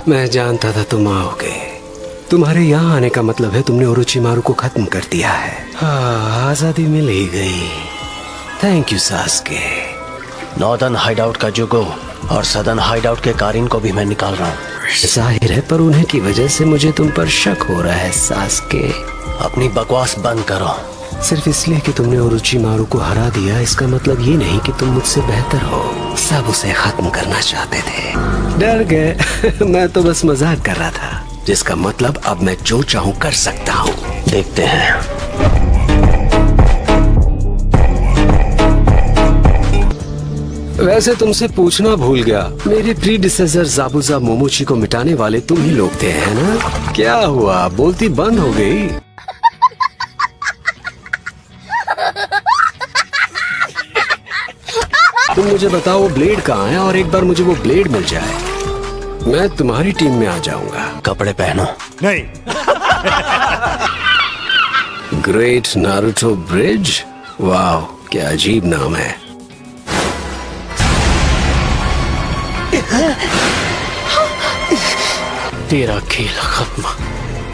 मैं जानता था तुम आओगे। तुम्हारे यहाँ आने का मतलब है तुमने ओरोचिमारू को खत्म कर दिया है। हाँ, आजादी मिल ही गई। Thank you Sasuke. Northern hideout का जुगो और सदर्न हाइडआउट के कारिन को भी मैं निकाल रहा हूँ। जाहिर है, पर उन्हें की वजह से मुझे तुम पर शक हो रहा है सास्के। अपनी बकवास बंद करो। सिर्फ इसलिए कि तुमने ओरोचिमारू को हरा दिया, इसका मतलब ये नहीं कि तुम मुझसे बेहतर हो। सब उसे खत्म करना चाहते थे, डर गए। मैं तो बस मजाक कर रहा था, जिसका मतलब अब मैं जो चाहूँ कर सकता हूँ। देखते हैं। वैसे तुमसे पूछना भूल गया, मेरे प्रीडिसेसर ज़ाबुज़ा मोमोची को मिटाने वाले तुम ही लोग थे, है ना? क्या हुआ, बोलती बंद हो गई? तुम मुझे बताओ वो ब्लेड कहाँ है, और एक बार मुझे वो ब्लेड मिल जाए, मैं तुम्हारी टीम में आ जाऊंगा। कपड़े पहनो। नहीं। ग्रेट नारुतो ब्रिज, वाह क्या अजीब नाम है। तेरा खेल खत्म।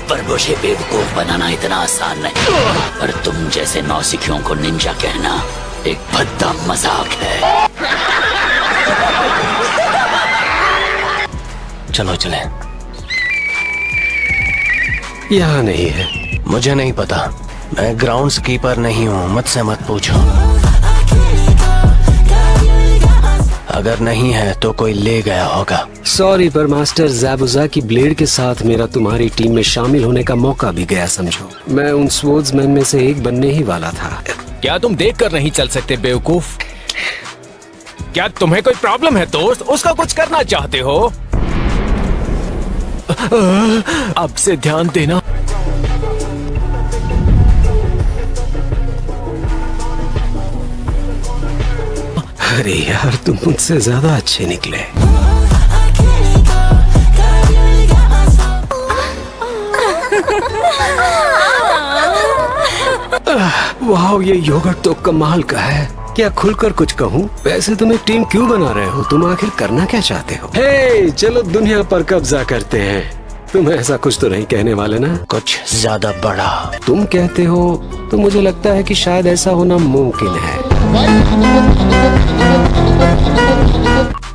पर मुझे बेवकूफ बनाना इतना आसान नहीं, पर तुम जैसे नौसिखियों को निंजा कहना एक भद्दा मजाक है। चलो चले। यहाँ नहीं है। मुझे नहीं पता, मैं ग्राउंड्स कीपर नहीं हूँ, मुझसे मत पूछो। अगर नहीं है तो कोई ले गया होगा। सॉरी, पर मास्टर ज़ाबुज़ा की ब्लेड के साथ मेरा तुम्हारी टीम में शामिल होने का मौका भी गया, समझो। मैं उन स्वर्ड्समैन में से एक बनने ही वाला था। क्या तुम देख कर नहीं चल सकते बेवकूफ? क्या तुम्हें कोई प्रॉब्लम है दोस्त? उसका कुछ करना चाहते हो? अब से ध्यान देना। अरे यार, तुम मुझसे ज्यादा अच्छे निकले। वाह, ये योगर्ट तो कमाल का है। क्या खुलकर कुछ कहूँ? वैसे तुम एक टीम क्यों बना रहे हो? तुम आखिर करना क्या चाहते हो? हे, चलो दुनिया पर कब्जा करते हैं। तुम ऐसा कुछ तो नहीं कहने वाले ना? कुछ ज्यादा बड़ा। तुम कहते हो तो मुझे लगता है कि शायद ऐसा होना मुमकिन है।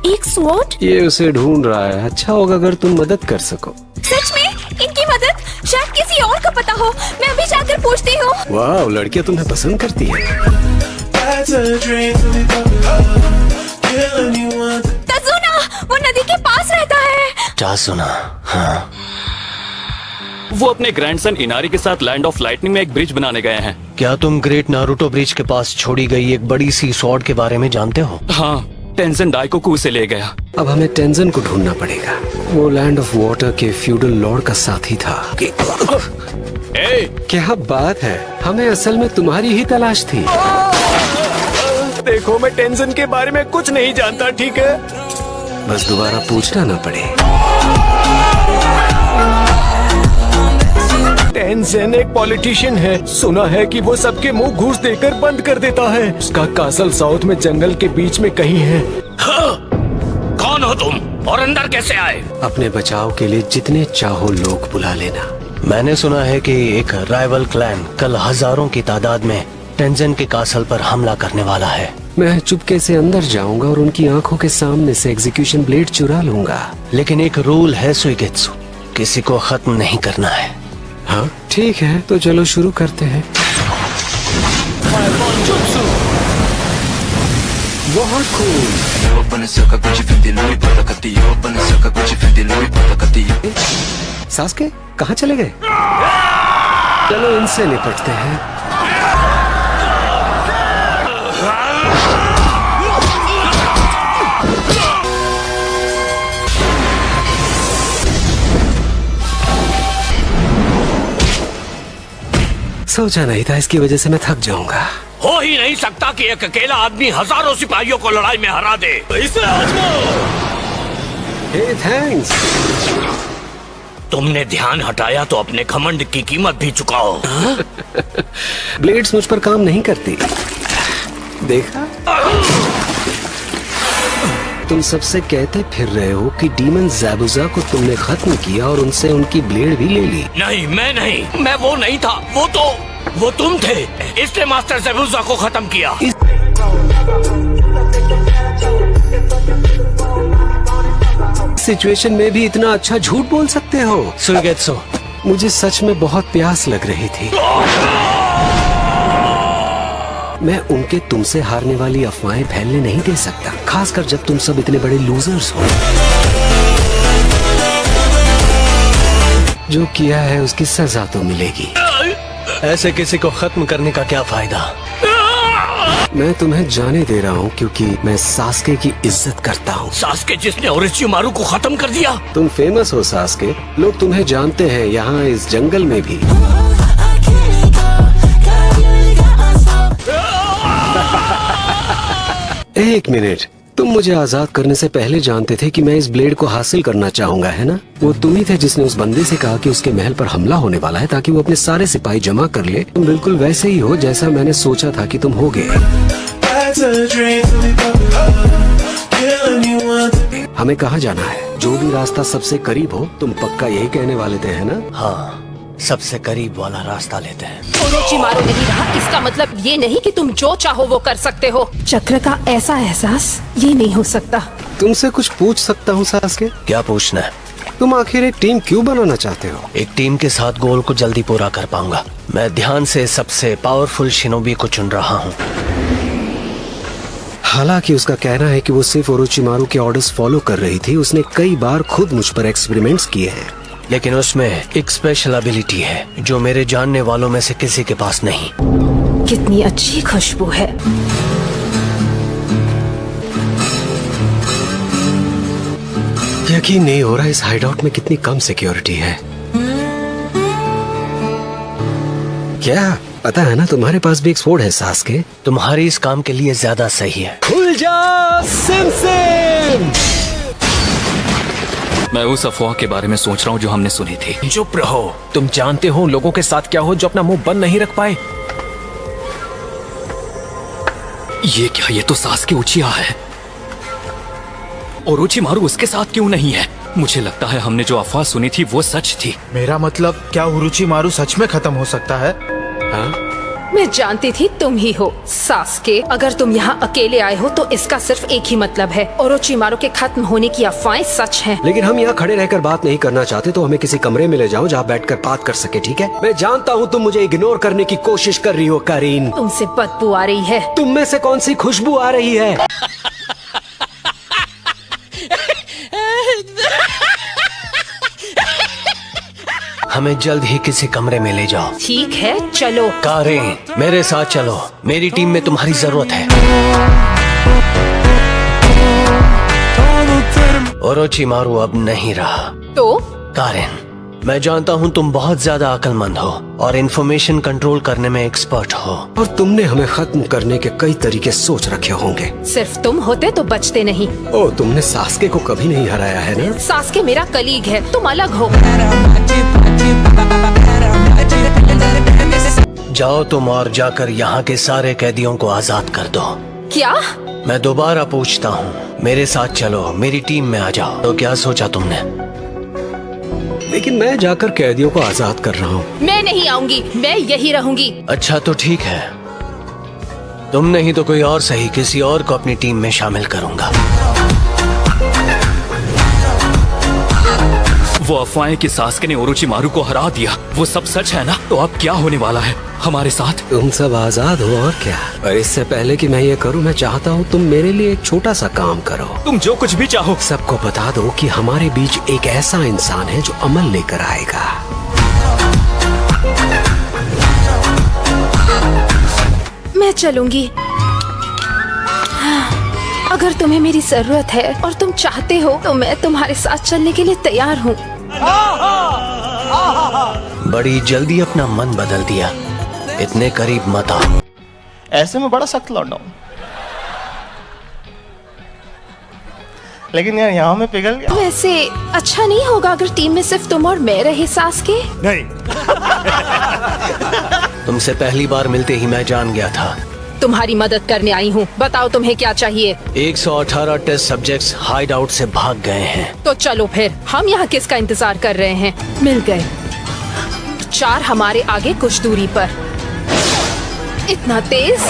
एक स्वॉर्ड? ये उसे ढूंढ रहा है। अच्छा होगा अगर तुम मदद कर सको। सच में? इनकी मदद शायद किसी और को पता हो। मैं अभी जाकर पूछती हूँ। वाह, लड़कियाँ तुम्हें पसंद करती है। तजुना, वो नदी के पास रहता है। क्या सुना? हाँ, वो अपने ग्रैंडसन इनारी के साथ लैंड ऑफ लाइटनिंग में एक ब्रिज बनाने गए हैं। क्या तुम ग्रेट नारुतो ब्रिज के पास छोड़ी गई एक बड़ी सी स्वॉर्ड के बारे में जानते हो? हाँ, टेंजन डाइकोकू उसे ले गया। अब हमें टेंजन को ढूंढना पड़ेगा। वो लैंड ऑफ वाटर के फ्यूडल लॉर्ड का साथी था। क्या बात है, हमें असल में तुम्हारी ही तलाश थी। देखो, मैं टेंशन के बारे में कुछ नहीं जानता, ठीक है? बस दोबारा पूछना ना पड़े। टेंशन एक पॉलिटिशियन है। सुना है कि वो सबके मुंह घूस देकर बंद कर देता है। उसका कासल साउथ में जंगल के बीच में कहीं है। हाँ। कौन हो तुम और अंदर कैसे आए? अपने बचाव के लिए जितने चाहो लोग बुला लेना। मैंने सुना है कि एक राइवल क्लैन कल हजारों की तादाद में टेंजन के कासल पर हमला करने वाला है। मैं चुपके से अंदर जाऊंगा और उनकी आंखों के सामने से एग्जीक्यूशन ब्लेड चुरा लूंगा। लेकिन एक रूल है सुइगेत्सु, किसी को खत्म नहीं करना है। हाँ ठीक है, तो चलो शुरू करते हैं। बहुत खूब। सास्के कहाँ चले गए? चलो इनसे निपटते हैं। सोचा नहीं था इसकी वजह से मैं थक जाऊंगा। हो ही नहीं सकता कि एक अकेला आदमी हजारों सिपाहियों को लड़ाई में हरा दे। इसे आजमाओ। हे थैंक्स। तुमने ध्यान हटाया तो अपने घमंड की कीमत भी चुकाओ। ब्लेड्स मुझ पर काम नहीं करती, देखा? तुम सबसे कहते फिर रहे हो कि डीमन ज़ैबुज़ा को तुमने खत्म किया और उनसे उनकी ब्लेड भी ले ली। नहीं, मैं नहीं, मैं वो नहीं था, वो तुम थे। इसने मास्टर ज़ैबुज़ा को खत्म किया। सिचुएशन में भी इतना अच्छा झूठ बोल सकते हो? सुइगेत्सु, मुझे सच में बहुत प्यास लग रही थी। मैं उनके तुमसे हारने वाली अफवाहें फैलने नहीं दे सकता, खासकर जब तुम सब इतने बड़े लूजर्स हो। जो किया है उसकी सजा तो मिलेगी। ऐसे किसी को खत्म करने का क्या फायदा? मैं तुम्हें जाने दे रहा हूँ क्योंकि मैं सास्के की इज्जत करता हूँ। सास्के जिसने ओरोचिमारू को खत्म कर दिया। तुम फेमस हो सास्के, लोग तुम्हें जानते हैं यहाँ इस जंगल में भी। एक मिनट, तुम मुझे आजाद करने से पहले जानते थे कि मैं इस ब्लेड को हासिल करना चाहूंगा, है ना? वो तुम ही थे जिसने उस बंदे से कहा कि उसके महल पर हमला होने वाला है ताकि वो अपने सारे सिपाही जमा कर ले। तुम बिल्कुल वैसे ही हो जैसा मैंने सोचा था कि तुम होगे। हमें कहाँ जाना है? जो भी रास्ता सबसे करीब हो। तुम पक्का यही कहने वाले थे, है ना? हाँ, सबसे करीब वाला रास्ता लेते हैं। ओरोचिमारू नहीं रहा, इसका मतलब ये नहीं कि तुम जो चाहो वो कर सकते हो। चक्र का ऐसा एहसास ये नहीं हो सकता। तुमसे कुछ पूछ सकता हूँ सास्के? क्या पूछना है? तुम आखिर एक टीम क्यों बनाना चाहते हो? एक टीम के साथ गोल को जल्दी पूरा कर पाऊंगा। मैं ध्यान से सबसे पावरफुल शिनोबी को चुन रहा हूँ। हालांकि उसका कहना है कि वो सिर्फ ओरोचिमारू के ऑर्डर्स फॉलो कर रही थी। उसने कई बार खुद मुझ पर एक्सपेरिमेंट्स किए हैं। लेकिन उसमें एक स्पेशल एबिलिटी है जो मेरे जानने वालों में से किसी के पास नहीं। कितनी अच्छी खुशबू है। यकीन नहीं हो रहा इस हाइडआउट में कितनी कम सिक्योरिटी है। क्या पता है ना, तुम्हारे पास भी एक स्वॉर्ड है सास्के। तुम्हारी इस काम के लिए ज्यादा सही है। खुल जा सिम। मैं उस अफवाह के बारे में सोच रहा हूँ जो हमने सुनी थी। चुप रहो। तुम जानते हो लोगों के साथ क्या हो जो अपना मुंह बंद नहीं रख पाए? ये क्या? ये तो सास्के उचिया है। ओरोचिमारू उसके साथ क्यों नहीं है? मुझे लगता है हमने जो अफवाह सुनी थी वो सच थी। मेरा मतलब, क्या ओरोचिमारू सच में खत्म हो सकता है? हाँ? मैं जानती थी तुम ही हो सास्के। अगर तुम यहाँ अकेले आए हो तो इसका सिर्फ एक ही मतलब है, ओरोचिमारू के खत्म होने की अफवाहें सच हैं। लेकिन हम यहाँ खड़े रहकर बात नहीं करना चाहते, तो हमें किसी कमरे में ले जाओ जहाँ बैठकर बात कर सके, ठीक है? मैं जानता हूँ तुम मुझे इग्नोर करने की कोशिश कर रही हो करीन। तुमसे बदबू आ रही है। तुम में से कौन सी खुशबू आ रही है? हमें जल्द ही किसी कमरे में ले जाओ। ठीक है, चलो। कारें, मेरे साथ चलो। मेरी टीम में तुम्हारी जरूरत है। ओरोचिमारू अब नहीं रहा। तो कारेन, मैं जानता हूँ तुम बहुत ज्यादा अक्लमंद हो और इन्फॉर्मेशन कंट्रोल करने में एक्सपर्ट हो। और तुमने हमें खत्म करने के कई तरीके सोच रखे होंगे। सिर्फ तुम होते तो बचते नहीं। ओ, तुमने सास्के को कभी नहीं हराया है ना? सास्के मेरा कलीग है, तुम अलग हो। जाओ तुम और जाकर यहाँ के सारे कैदियों को आजाद कर दो। क्या? मैं दोबारा पूछता हूँ, मेरे साथ चलो, मेरी टीम में आ जाओ। तो क्या सोचा तुमने? लेकिन मैं जाकर कैदियों को आजाद कर रहा हूँ। मैं नहीं आऊंगी, मैं यही रहूंगी। अच्छा तो ठीक है, तुम नहीं तो कोई और सही, किसी और को अपनी टीम में शामिल करूंगा। वो अफवाहें कि सास्के ने ओरोचिमारू को हरा दिया, वो सब सच है ना? तो अब क्या होने वाला है हमारे साथ? तुम सब आजाद हो और क्या। और इससे पहले कि मैं ये करूँ, मैं चाहता हूँ तुम मेरे लिए एक छोटा सा काम करो। तुम जो कुछ भी चाहो। सबको बता दो कि हमारे बीच एक ऐसा इंसान है जो अमल लेकर आएगा। मैं चलूंगी। अगर तुम्हें मेरी जरूरत है और तुम चाहते हो तो मैं तुम्हारे साथ चलने के लिए तैयार हूँ। बड़ी जल्दी अपना मन बदल दिया, इतने करीब मत आओ। ऐसे में बड़ा सख्त लौंडा हूं, लेकिन यार यहाँ में पिघल गया। वैसे अच्छा नहीं होगा अगर टीम में सिर्फ तुम और मैं रहे सास्के? नहीं। तुमसे पहली बार मिलते ही मैं जान गया था तुम्हारी मदद करने आई हूँ। बताओ तुम्हें क्या चाहिए। 118 टेस्ट सब्जेक्ट्स हाइड आउट से भाग गए हैं। तो चलो फिर, हम यहाँ किसका इंतजार कर रहे हैं? मिल गए। 4 हमारे आगे कुछ दूरी पर। इतना तेज?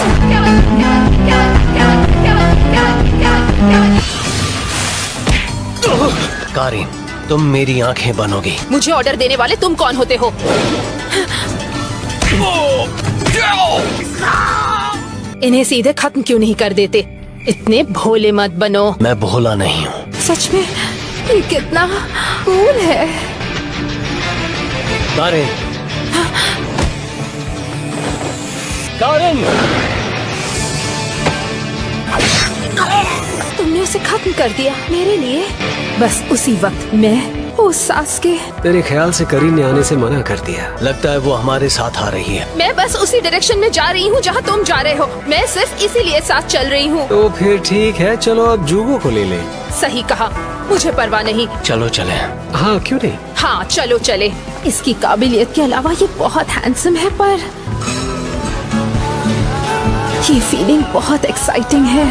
कारिन, तुम मेरी आंखें बनोगी। मुझे ऑर्डर देने वाले तुम कौन होते हो? इन्हें सीधे खत्म क्यों नहीं कर देते? इतने भोले मत बनो। मैं भोला नहीं हूँ। सच में ये कितना कूल है। कारिन, कारिन, तुमने उसे खत्म कर दिया मेरे लिए। बस उसी वक्त मैं उस सास्के। मेरे ख्याल से करीन ने आने से मना कर दिया। लगता है वो हमारे साथ आ रही है। मैं बस उसी डायरेक्शन में जा रही हूँ जहाँ तुम जा रहे हो। मैं सिर्फ इसीलिए साथ चल रही हूँ। तो फिर ठीक है, चलो अब जूगो को ले ले। सही कहा, मुझे परवाह नहीं। चलो चले। हाँ क्यों नहीं। हाँ चलो चले। इसकी काबिलियत के अलावा ये बहुत हैंडसम है, पर ये फीलिंग बहुत एक्साइटिंग है।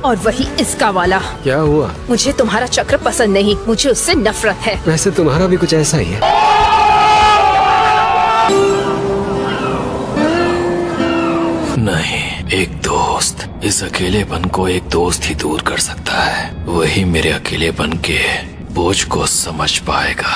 और वही इसका वाला। क्या हुआ? मुझे तुम्हारा चक्र पसंद नहीं, मुझे उससे नफरत है। वैसे तुम्हारा भी कुछ ऐसा ही है। नहीं, एक दोस्त इस अकेलेपन को एक दोस्त ही दूर कर सकता है। वही मेरे अकेलेपन के बोझ को समझ पाएगा।